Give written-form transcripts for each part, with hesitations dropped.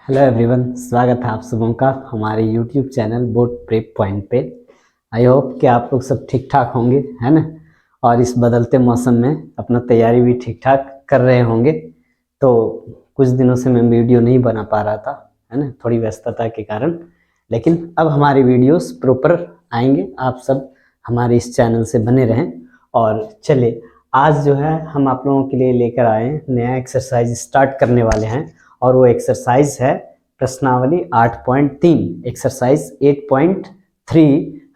Hello everyone, स्वागत है आप सबों का हमारे YouTube channel board prep point पे। आई होप कि आप लोग सब ठीक ठाक होंगे, है ना। और इस बदलते मौसम में अपना तैयारी भी ठीक ठाक कर रहे होंगे। तो कुछ दिनों से मैं वीडियो नहीं बना पा रहा था, है ना, थोड़ी व्यस्तता के कारण। लेकिन अब हमारी वीडियोस प्रॉपर आएंगे, आप सब हमारे इस चैनल से बने रहें। और चलिए, आज जो है हम आप लोगों के लिए लेकर आए हैं, नया एक्सरसाइज स्टार्ट करने वाले हैं। और वो एक्सरसाइज है प्रश्नावली 8.3, एक्सरसाइज 8.3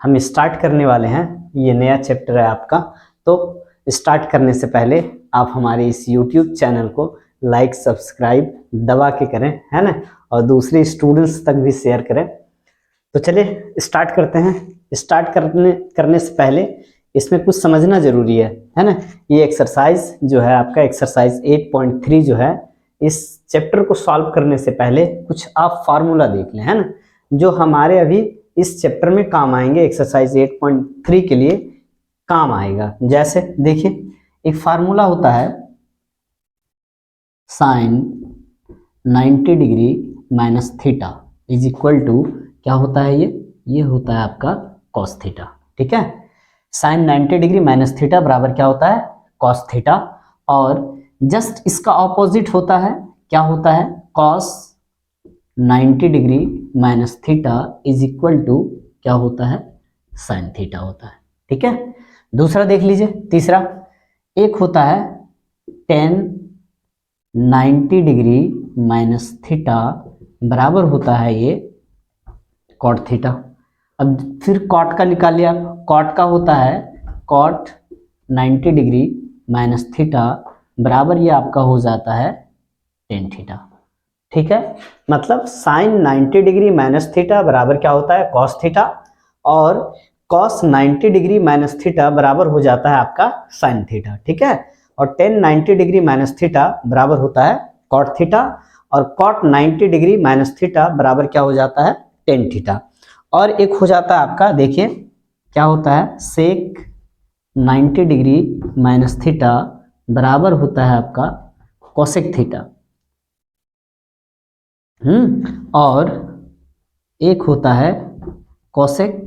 हम स्टार्ट करने वाले हैं। ये नया चैप्टर है आपका। तो स्टार्ट करने से पहले आप हमारे इस YouTube चैनल को लाइक सब्सक्राइब दबा के करें, है ना, और दूसरे स्टूडेंट्स तक भी शेयर करें। तो चलिए स्टार्ट करते हैं। स्टार्ट करने से पहले इसमें कुछ समझना जरूरी है ना। ये एक्सरसाइज जो है आपका एक्सरसाइज 8.3 जो है, इस चैप्टर को सॉल्व करने से पहले कुछ आप फार्मूला देख लें, है ना, जो हमारे अभी इस चैप्टर में काम आएंगे। एक्सरसाइज 8.3 के लिए काम आएगा। जैसे देखिए, एक फार्मूला होता है sine 90 degree minus theta is equal to, क्या होता है ये होता है आपका कॉस थीटा। ठीक है, साइन 90 डिग्री माइनस थीटा बराबर क्या होता है, कॉस थीटा। और जस्ट इसका ऑपोजिट होता है, क्या होता है, cos 90 degree minus theta is equal to क्या होता है, साइन थीटा होता है। ठीक है, दूसरा देख लीजिए, तीसरा एक होता है टेन 90 डिग्री माइनस थीटा बराबर होता है ये कॉट थीटा। अब फिर कॉट का निकाल लिया आप, कॉट का होता है कॉट 90 डिग्री माइनस थीटा बराबर ये आपका हो जाता है टेन थीटा। ठीक है, मतलब साइन 90 डिग्री माइनस थीटा बराबर क्या होता है, कॉस थीटा, और कॉस 90 डिग्री माइनस थीटा बराबर हो जाता है आपका साइन थीटा। ठीक है, और टेन 90 डिग्री माइनस थीटा बराबर होता है कॉट थीटा, और कॉट 90 डिग्री माइनस थीटा बराबर क्या हो जाता है, टेन थीटा। और एक हो जाता है आपका, देखिए क्या होता है, सेक 90 डिग्री माइनस थीटा बराबर होता है आपका कोसेक थीटा। और एक होता है कोसेक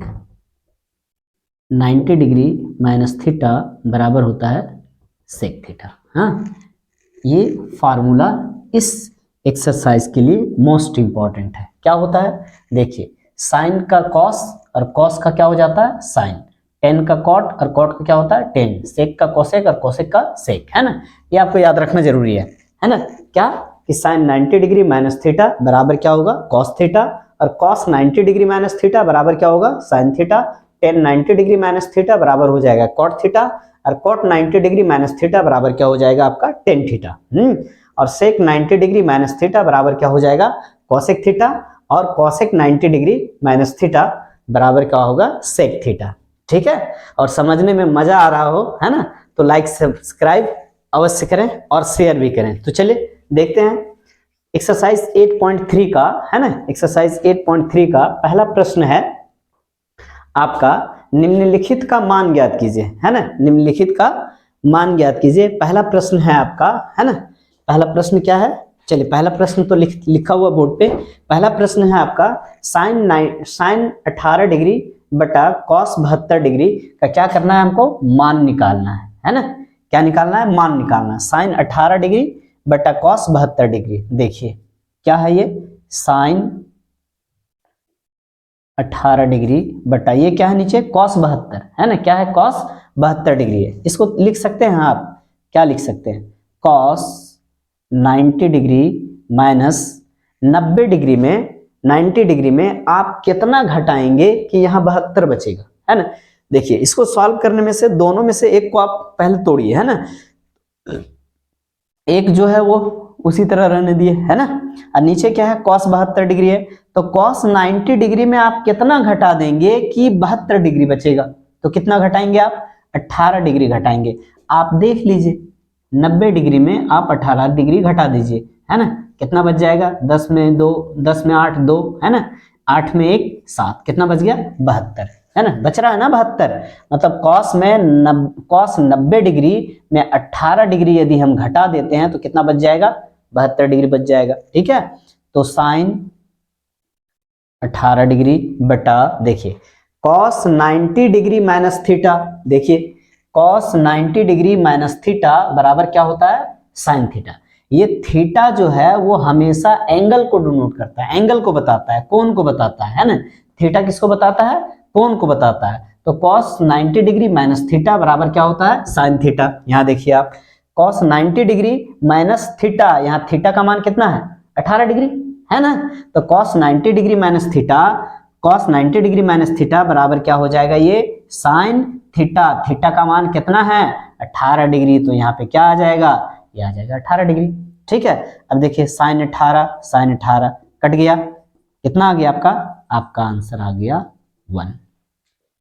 90 डिग्री माइनस थीटा बराबर होता है सेक थीटा। हाँ, ये फार्मूला इस एक्सरसाइज के लिए मोस्ट इंपॉर्टेंट है। क्या होता है, देखिए, साइन का कॉस और कॉस का क्या हो जाता है, साइन, टेन का कॉट और कॉट का क्या होता है, टेन, सेक का कोसेक और कोसेक का सेक, है ना। ये आपको याद रखना जरूरी है ना। क्या कि साइन 90 डिग्री माइनस थीटा बराबर क्या होगा, कॉस थीटा, और कॉस 90 डिग्री माइनस थीटा बराबर क्या होगा, sine theta. Ten 90 degree minus theta बराबर हो जाएगा कॉट थीटा, और कॉट 90 डिग्री माइनस थीटा बराबर क्या हो जाएगा आपका टेन थीटा। और सेक 90 डिग्री माइनस थीटा बराबर क्या हो जाएगा, कोसेक थीटा, और कोसेक 90 डिग्री माइनस थीटा बराबर क्या होगा, सेक थीटा। ठीक है, और समझने में मजा आ रहा हो, है ना, तो लाइक सब्सक्राइब अवश्य करें और शेयर भी करें। तो चलिए देखते हैं एक्सरसाइज 8.3 का, है ना। एक्सरसाइज 8.3 का पहला प्रश्न है आपका, निम्नलिखित का मान ज्ञात कीजिए, है ना, निम्नलिखित का मान ज्ञात कीजिए। पहला प्रश्न है आपका, है ना। पहला प्रश्न क्या है, चलिए पहला प्रश्न तो लिखा हुआ बोर्ड पे। पहला प्रश्न है आपका, साइन 18 डिग्री बटा कॉस 72 डिग्री का क्या करना है, हमको मान निकालना है ना। क्या निकालना है, मान निकालना। साइन 18 डिग्री बटा कॉस 72 डिग्री, देखिए क्या है ये, साइन 18 डिग्री बटा ये क्या है नीचे, कॉस 72, है ना, क्या है, कॉस 72 डिग्री है। इसको लिख सकते हैं आप, क्या लिख सकते हैं, कॉस 90 डिग्री माइनस 90 डिग्री में, 90 डिग्री में आप कितना घटाएंगे कि यहाँ 72 बचेगा, है ना। देखिए इसको सॉल्व करने में से दोनों में से एक को आप पहले तोड़िए, है ना, एक जो है वो उसी तरह रहने दिए, है ना। और नीचे क्या है, कॉस 72 डिग्री है, तो कॉस 90 डिग्री में आप कितना घटा देंगे कि 72 डिग्री बचेगा। तो कितना घटाएंगे आप, 18 डिग्री घटाएंगे। आप देख लीजिए 90 डिग्री में आप 18 डिग्री घटा दीजिए, है ना, कितना बच जाएगा, 10 में 2, 10 में 8 2, है ना, 8 में 1 7, कितना बच गया, 72, है ना, बच रहा है ना 72। मतलब कॉस 90 डिग्री में 18 डिग्री यदि हम घटा देते हैं तो कितना बच जाएगा, 72 डिग्री बच जाएगा। ठीक है, तो साइन 18 डिग्री बटा, देखिए कॉस 90 डिग्री माइनस थीटा, देखिए कॉस 90 डिग्री माइनस थीटा बराबर क्या होता है, साइन थीटा। ये थीटा जो है वो हमेशा एंगल को डिनोट करता है, एंगल को बताता है, कोण को बताता है ना। थीटा किसको बताता है, कोण को बताता है। तो कॉस 90 डिग्री माइनस थीटा बराबर क्या होता है, साइन थीटा। यहाँ देखिए आप, कॉस 90 डिग्री माइनस थीटा, यहाँ थीटा का मान कितना है, 18 डिग्री है ना। तो cos 90 degree minus theta, cos 90 degree minus theta बराबर क्या हो जाएगा, ये साइन थीटा। थीटा का मान कितना है, 18 डिग्री। तो यहाँ पे क्या आ जाएगा, ये आ जाएगा 18 डिग्री। ठीक है, अब देखिए साइन 18 कट गया, कितना आ गया आपका, आपका आंसर आ गया 1।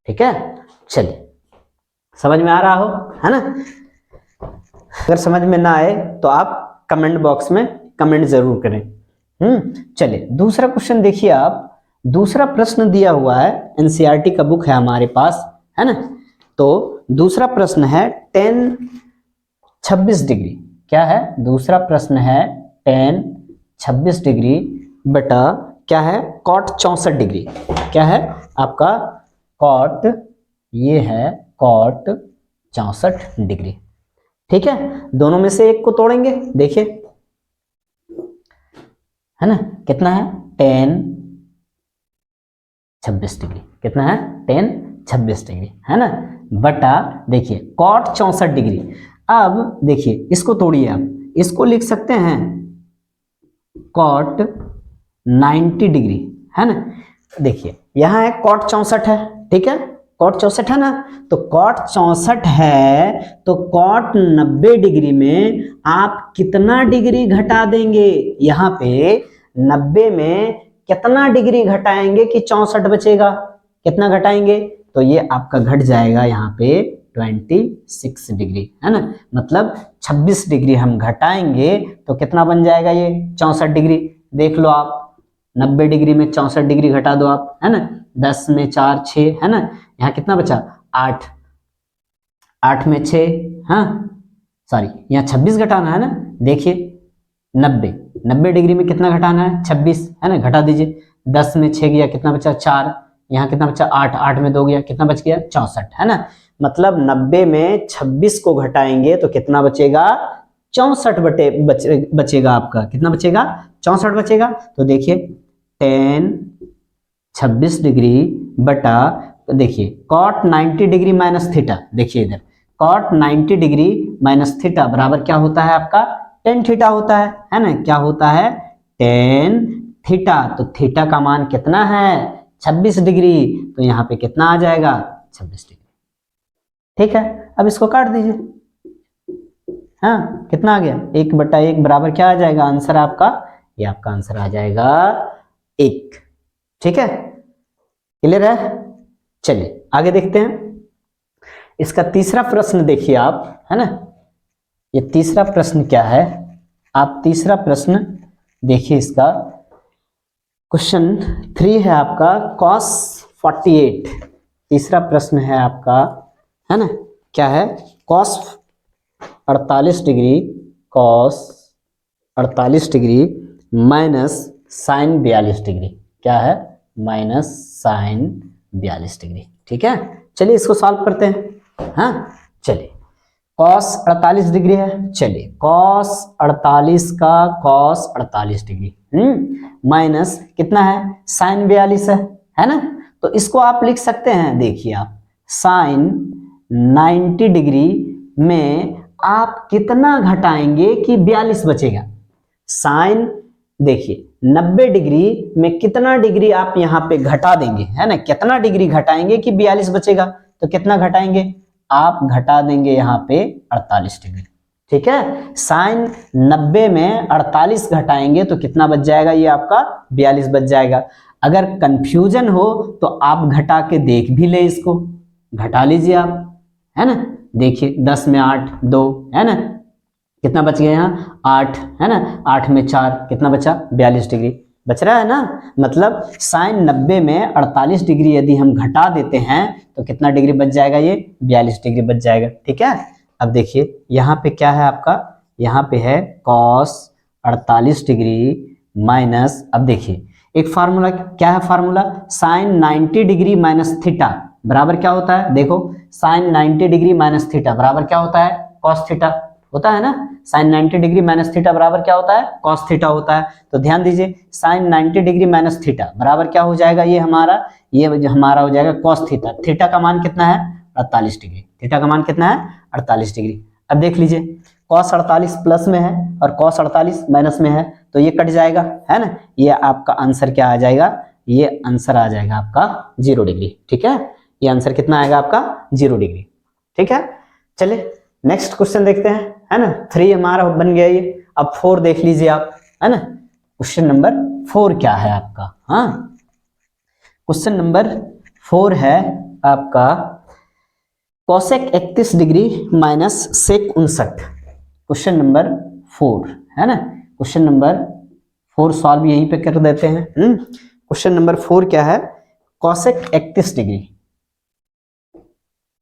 ठीक है, चलिए समझ में आ रहा हो, है ना। अगर समझ में ना आए तो आप कमेंट बॉक्स में कमेंट जरूर करें। चलिए दूसरा क्वेश्चन देखिए आप। दूसरा प्रश्न दिया हुआ है, एनसीईआरटी का बुक है हमारे पास, है ना। तो दूसरा प्रश्न है tan 26 डिग्री, क्या है, दूसरा प्रश्न है tan 26 डिग्री बटा क्या है, cot 64 डिग्री। क्या है आपका cot, ये है cot 64 डिग्री। ठीक है, दोनों में से एक को तोड़ेंगे, देखिए है ना, कितना है tan 26 डिग्री, कितना है tan 26 डिग्री, है ना, बटा देखिए cot 64 डिग्री। अब देखिए इसको तोड़िए आप, इसको लिख सकते हैं cot 90 डिग्री, है ना। देखिए यहाँ है cot 64 है, ठीक है, cot 64 है ना। तो cot 64 है तो cot 90 डिग्री में आप कितना डिग्री घटा देंगे, यहाँ पे 90 में कितना डिग्री घटाएंगे कि 64 बचेगा, कितना घटाएंगे, तो ये आपका घट जाएगा यहाँ पे 26 डिग्री, है ना। मतलब 26 डिग्री हम घटाएंगे तो कितना बन जाएगा, ये 64 डिग्री। देख लो आप, 90 डिग्री में 64 डिग्री घटा दो आप, है ना, 10 में 4 6, है ना, यहाँ कितना बचा 8, 8 में 6, हाँ सॉरी यहाँ 26 घटाना है ना। देखिए 90 डिग्री में कितना घटाना है, 26, है ना, घटा दीजिए। 10 में 6 गया, कितना बचा 4, यहाँ कितना बचा 8, 8 में 2 गया, कितना बच गया 64, है ना। मतलब 90 में 26 को घटाएंगे तो कितना बचेगा, 64 बचेगा आपका, कितना बचेगा 64 बचेगा। तो देखिए tan 26 डिग्री बटा, देखिए cot 90 डिग्री माइनस थीटा, देखिए इधर cot 90 डिग्री माइनस थीटा बराबर क्या होता है आपका, tan थीटा होता है ना, क्या होता है tan थीटा। तो थीटा का मान कितना है 26 डिग्री, तो यहाँ पे कितना आ जाएगा 26 डिग्री। ठीक है, अब इसको काट दीजिए, हाँ कितना आ गया 1/1 बराबर क्या आ जाएगा आंसर आपका, ये आपका आंसर आ जाएगा 1। ठीक है, क्लियर है। चलिए आगे देखते हैं, इसका तीसरा प्रश्न देखिए आप, है ना। ये तीसरा प्रश्न क्या है, आप तीसरा प्रश्न देखिए, इसका क्वेश्चन 3 है आपका cos 48। तीसरा प्रश्न है आपका, है ना, क्या है cos 48 degree, cos 48 degree minus sine 42 degree, क्या है माइनस साइन 42 डिग्री। ठीक है, चलिए इसको सॉल्व करते हैं। हाँ चलिए, cos 48 डिग्री है, चलिए cos 48 का cos 48 डिग्री माइनस कितना है साइन 42 है ना। तो इसको आप लिख सकते हैं, देखिए आप साइन 90 डिग्री में आप कितना घटाएंगे कि 42 बचेगा। साइन देखिए 90 डिग्री में कितना डिग्री आप यहाँ पे घटा देंगे, है ना, कितना डिग्री घटाएंगे कि 42 बचेगा। तो कितना घटाएंगे, आप घटा देंगे यहाँ पे 48 डिग्री। ठीक है, साइन 90 में 48 घटाएंगे तो कितना बच जाएगा, ये आपका 42 बच जाएगा। अगर कंफ्यूजन हो तो आप घटा के देख भी ले, इसको घटा लीजिए आप, है ना। देखिए 10 में 8 2, है ना, कितना बच गया यहाँ 8, है ना, 8 में 4 कितना बचा 42 डिग्री बच रहा है ना। मतलब साइन 90 में 48 डिग्री यदि हम घटा देते हैं तो कितना डिग्री बच जाएगा, ये 42 डिग्री बच जाएगा। ठीक है, अब देखिए यहाँ पे क्या है आपका, यहाँ पे है cos 48 डिग्री माइनस, अब देखिए एक फार्मूला, क्या है formula, sine 90 degree minus theta बराबर क्या होता है, देखो साइन 90 डिग्री माइनस थीटा बराबर क्या होता है, कॉस थीटा होता है ना। साइन 90 डिग्री माइनस थीटा बराबर क्या होता है, कॉस थीटा होता है। तो ध्यान दीजिए साइन 90 डिग्री माइनस थीटा बराबर क्या हो जाएगा, ये हमारा हो जाएगा कॉस थीटा। थीटा का मान कितना है, 48 डिग्री। थीटा का मान कितना है, 48 डिग्री। अब देख लीजिए कॉस 48 प्लस में है और कॉस 48 माइनस में है, तो ये कट जाएगा, है ना। ये आपका आंसर क्या आ जाएगा, ये आंसर आ जाएगा आपका 0 डिग्री। ठीक है, ये आंसर कितना आएगा आपका 0 डिग्री। ठीक है, चलिए नेक्स्ट क्वेश्चन देखते हैं, है ना। 3 हमारा बन गया ये। अब 4 देख लीजिए आप, है ना। क्वेश्चन नंबर 4 क्या है आपका, हाँ क्वेश्चन नंबर 4 है आपका cosec 31 degree minus sec 59। Question number 4 है ना। क्वेश्चन नंबर 4 सॉल्व यहीं पे कर देते हैं। क्वेश्चन नंबर 4 क्या है, cosec 31 degree,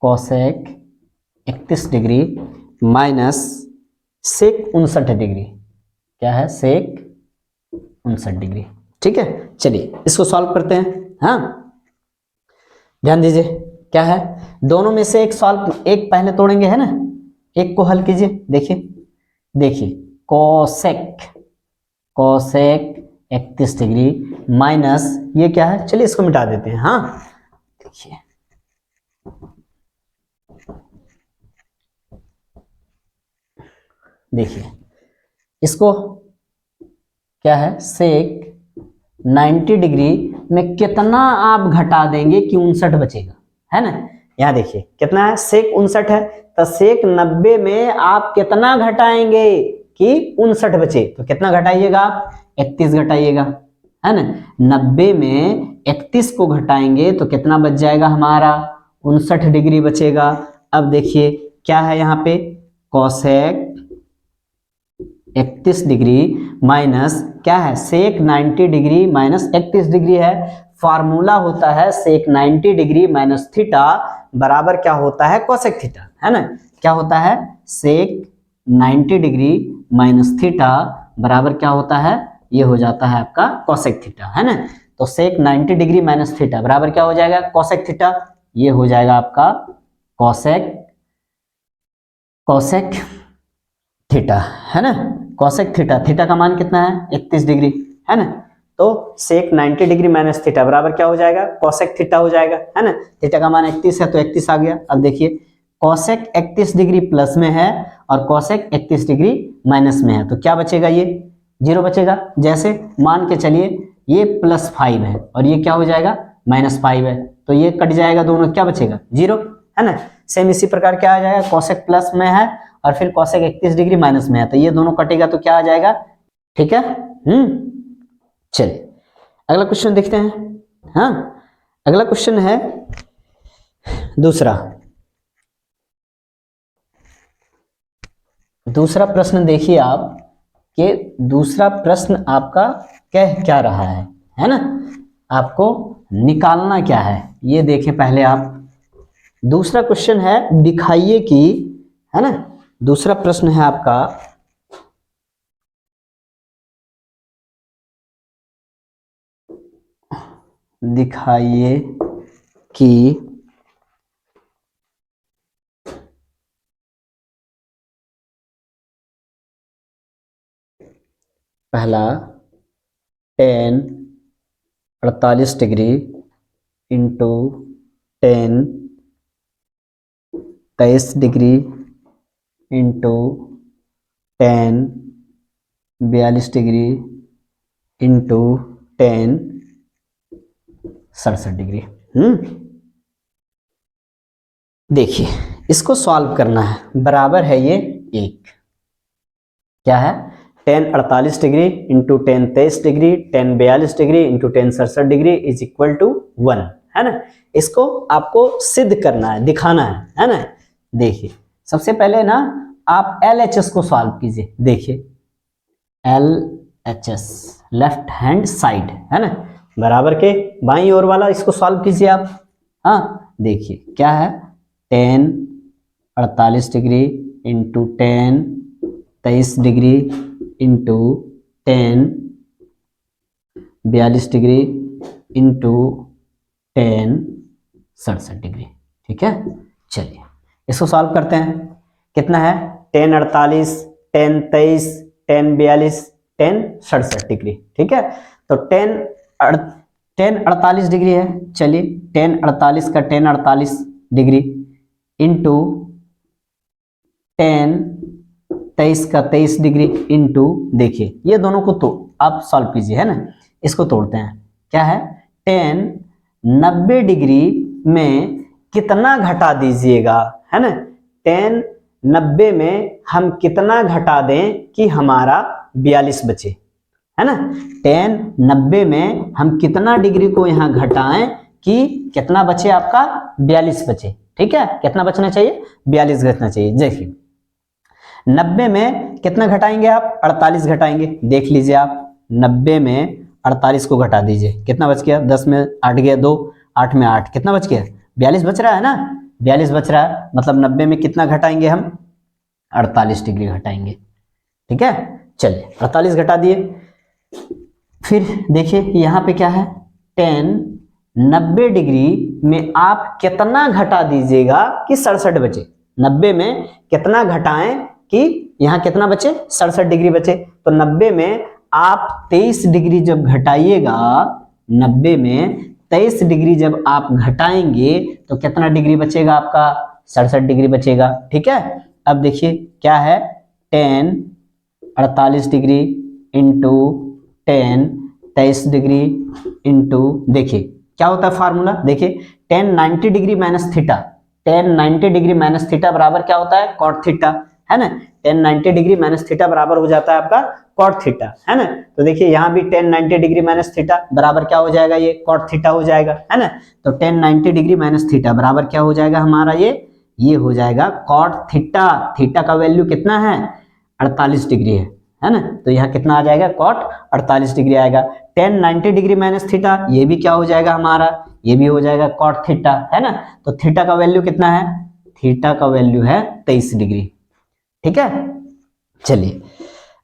cosec 31 degree minus sec 59 degree, क्या है सेक 59 डिग्री। ठीक है, चलिए इसको सॉल्व करते हैं। हाँ ध्यान दीजिए क्या है, दोनों में से एक सॉल्व, एक पहले तोड़ेंगे, है ना, एक को हल कीजिए। देखिए कोसेक 31 डिग्री माइनस ये क्या है, चलिए इसको मिटा देते हैं। हाँ देखिए इसको क्या है, सेक 90 डिग्री में कितना आप घटा देंगे कि 59 बचेगा, है ना। यहाँ देखिए कितना है, सेक 59 है, तो सेक 90 में आप कितना घटाएंगे कि 59 बचे, तो कितना घटाइएगा आप, 31 घटाइएगा, है ना। 90 में 31 को घटाएंगे तो कितना बच जाएगा हमारा, 59 डिग्री बचेगा। अब देखिए क्या है यहाँ पे, कोसेक 31 डिग्री माइनस क्या है, सेक 90 डिग्री माइनस 31 डिग्री है। फार्मूला होता है सेक 90 डिग्री माइनस थीटा बराबर क्या होता है, कोसेक थीटा, है ना। क्या होता है, सेक 90 डिग्री माइनस थीटा बराबर क्या होता है, ये हो जाता है आपका कोसेक थीटा, है ना। तो सेक 90 डिग्री माइनस थीटा बराबर क्या हो जाएगा, कोसेक थीटा। ये हो जाएगा आपका कोसेक थीटा, है ना। कोसेक थीटा, थीटा का मान कितना है, 31 डिग्री, है ना। तो सेक 90 डिग्री माइनस थीटा बराबर क्या हो जाएगा, कोसेक थीटा हो जाएगा, है ना। थीटा का मान 31 है तो 31 आ गया। अब देखिए कोसेक 31 डिग्री प्लस में है और कोसेक 31 डिग्री माइनस में है, तो क्या बचेगा, ये 0 बचेगा। जैसे मान के चलिए ये +5 है और ये क्या हो जाएगा, -5 है, तो ये कट जाएगा दोनों, क्या बचेगा 0, है ना। सेम इसी प्रकार क्या आ जाएगा, कोसेक प्लस में है और फिर कोसेक 31 डिग्री माइनस में है, तो ये दोनों कटेगा तो क्या आ जाएगा, ठीक है। चलिए अगला क्वेश्चन देखते हैं। हाँ अगला क्वेश्चन है दूसरा प्रश्न देखिए आप, कि दूसरा प्रश्न आपका कह क्या रहा है ना, आपको निकालना क्या है ये देखें पहले आप। दूसरा क्वेश्चन है दिखाइए कि, है ना, दूसरा प्रश्न है आपका दिखाइए कि पहला tan 48 degree into tan 23 degree into tan 42 degree into tan 67 degree. देखिए इसको सॉल्व करना है, बराबर है ये एक, क्या है, tan 48 degree into tan 23 degree tan 42 degree into tan 67 degree is equal to 1, है ना। इसको आपको सिद्ध करना है, दिखाना है ना। देखिए सबसे पहले ना आप LHS को सॉल्व कीजिए। देखिए LHS लेफ्ट हैंड साइड, है ना, बराबर के बाईं ओर वाला, इसको सॉल्व कीजिए आप। हाँ देखिए क्या है, tan 48 degree into tan 23 degree into tan 42 degree into 10 67 degree. ठीक है, चलिए इसको सॉल्व करते हैं। कितना है 10 48, 10 23, 10 42, 10 67 डिग्री। ठीक है, तो 10 48 डिग्री है। चलिए 10 48 का 10 48 डिग्री इंटू 10 23 का 23 डिग्री इंटू, देखिए ये दोनों को तो आप सॉल्व कीजिए, है ना। इसको तोड़ते हैं। क्या है 10 90 डिग्री में कितना घटा दीजिएगा, है ना। 10 90 में हम कितना घटा दें कि हमारा 42 बचे, है ना। 10 90 में हम कितना डिग्री को यहाँ घटाएं कि कितना बचे, आपका 42 बचे। ठीक है, कितना बचना चाहिए, 42 घटना चाहिए। देखिए 90 में कितना घटाएंगे आप, 48 घटाएंगे। देख लीजिए आप 90 में 48 को घटा दीजिए, कितना बच गया, 10 में 8 गया 2, 8 में 8, कितना बच गया, 42 बच रहा है ना। 42 बच रहा है, मतलब 90 में कितना घटाएंगे हम, 48 डिग्री घटाएंगे। ठीक है, चलिए 48 घटा दिए। फिर देखिए यहाँ पे क्या है 10 90 डिग्री में आप कितना घटा दीजिएगा कि 67 बचे। 90 में कितना घटाएं कि यहाँ कितना बचे, 67 डिग्री बचे। तो 90 में आप 23 डिग्री जब घटाइएगा, 90 में 23 डिग्री जब आप घटाएंगे तो कितना डिग्री बचेगा आपका, 67 डिग्री बचेगा। ठीक है, अब देखिए क्या है 10 48 डिग्री इंटू 10 23 डिग्री इंटू, देखिए क्या होता है फार्मूला, देखिए 10 90 degree minus theta, 10 90 degree minus theta बराबर क्या होता है, कॉट थीटा, है ना। 10 90 डिग्री माइनस थीटा बराबर हो जाता है आपका कॉट थीटा, है ना। तो देखिए यहाँ भी 10 90 डिग्री माइनस थीटा बराबर क्या हो जाएगा, ये कॉट थीटा हो जाएगा, है ना। तो 10 90 डिग्री माइनस थीटा बराबर क्या हो जाएगा हमारा, ये हो जाएगा कॉट थीटा। थीटा का वैल्यू कितना है, 48 डिग्री है ना। तो यहाँ कितना आ जाएगा, कॉट 48 डिग्री आएगा। 10 90 डिग्री माइनस थीटा, ये भी क्या हो जाएगा हमारा, ये भी हो जाएगा कॉट थीटा, है ना। तो थीटा का वैल्यू कितना है, थीटा का वैल्यू है 23 डिग्री। ठीक है, चलिए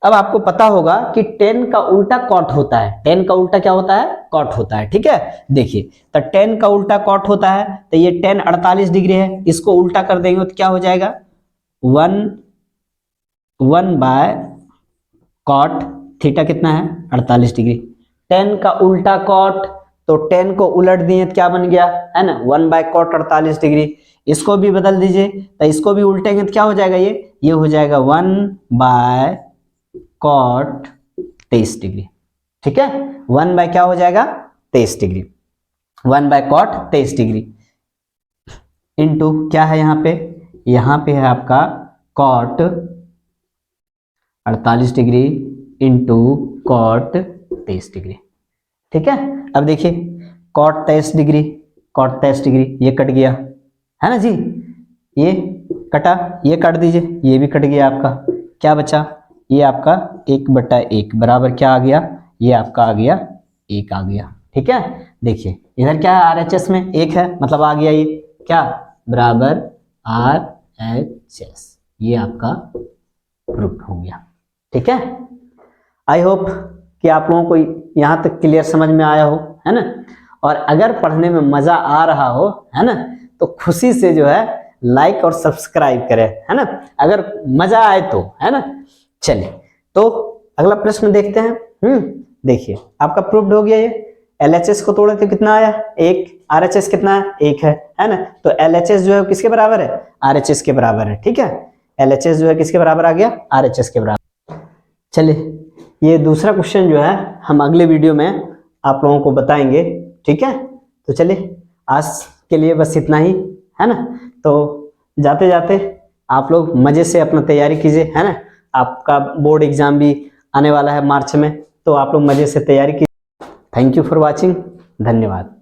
अब आपको पता होगा कि 10 का उल्टा कॉट होता है। 10 का उल्टा क्या होता है, कॉट होता है। ठीक है, देखिए तो 10 का उल्टा कॉट होता है, तो ये 10 48 डिग्री है, इसको उल्टा कर देंगे तो क्या हो जाएगा, 1 बाय कॉट थीटा कितना है, 48 डिग्री। 10 का उल्टा कॉट, तो 10 को उलट दिए तो क्या बन गया, है ना, 1 बाय कॉट 48 डिग्री। इसको भी बदल दीजिए, तो इसको भी उल्टेंगे तो क्या हो जाएगा, ये हो जाएगा 1 बाय कॉट 23 डिग्री। ठीक है, 1 बाय क्या हो जाएगा, 23 degree, 1 by cot 23 degree into क्या है यहाँ पे है आपका cot 48 degree into cot 23 degree. ठीक है, अब देखिए कॉट 23 डिग्री, कॉट 23 डिग्री ये कट गया, है ना जी, ये कटा, ये काट दीजिए, ये भी कट गया आपका। क्या बचा, ये आपका 1/1 बराबर क्या आ गया, ये आपका आ गया 1 आ गया। ठीक है, देखिए इधर क्या है, RHS में 1 है, मतलब आ गया ये क्या, बराबर RHS, ये आपका प्रूफ हो गया। ठीक है, आई होप कि आप लोगों को यहाँ तक क्लियर समझ में आया हो, है ना। और अगर पढ़ने में मजा आ रहा हो, है ना, तो खुशी से जो है लाइक और सब्सक्राइब करें, है ना, अगर मजा आए तो, है ना। चलिए तो अगला प्रश्न देखते हैं। देखिए आपका प्रूफ हो गया, ये LHS को तोड़े तो कितना आया, 1, RHS कितना है, 1 है ना। तो LHS जो है किसके बराबर है, RHS के बराबर है। ठीक है, LHS जो है किसके बराबर आ गया, RHS के बराबर। चलिए ये दूसरा क्वेश्चन जो है हम अगले वीडियो में आप लोगों को बताएंगे। ठीक है, तो चलिए आज के लिए बस इतना ही, है ना। तो जाते जाते आप लोग मजे से अपना तैयारी कीजिए, है ना। आपका बोर्ड एग्जाम भी आने वाला है मार्च में, तो आप लोग मजे से तैयारी कीजिए। थैंक यू फॉर वॉचिंग, धन्यवाद।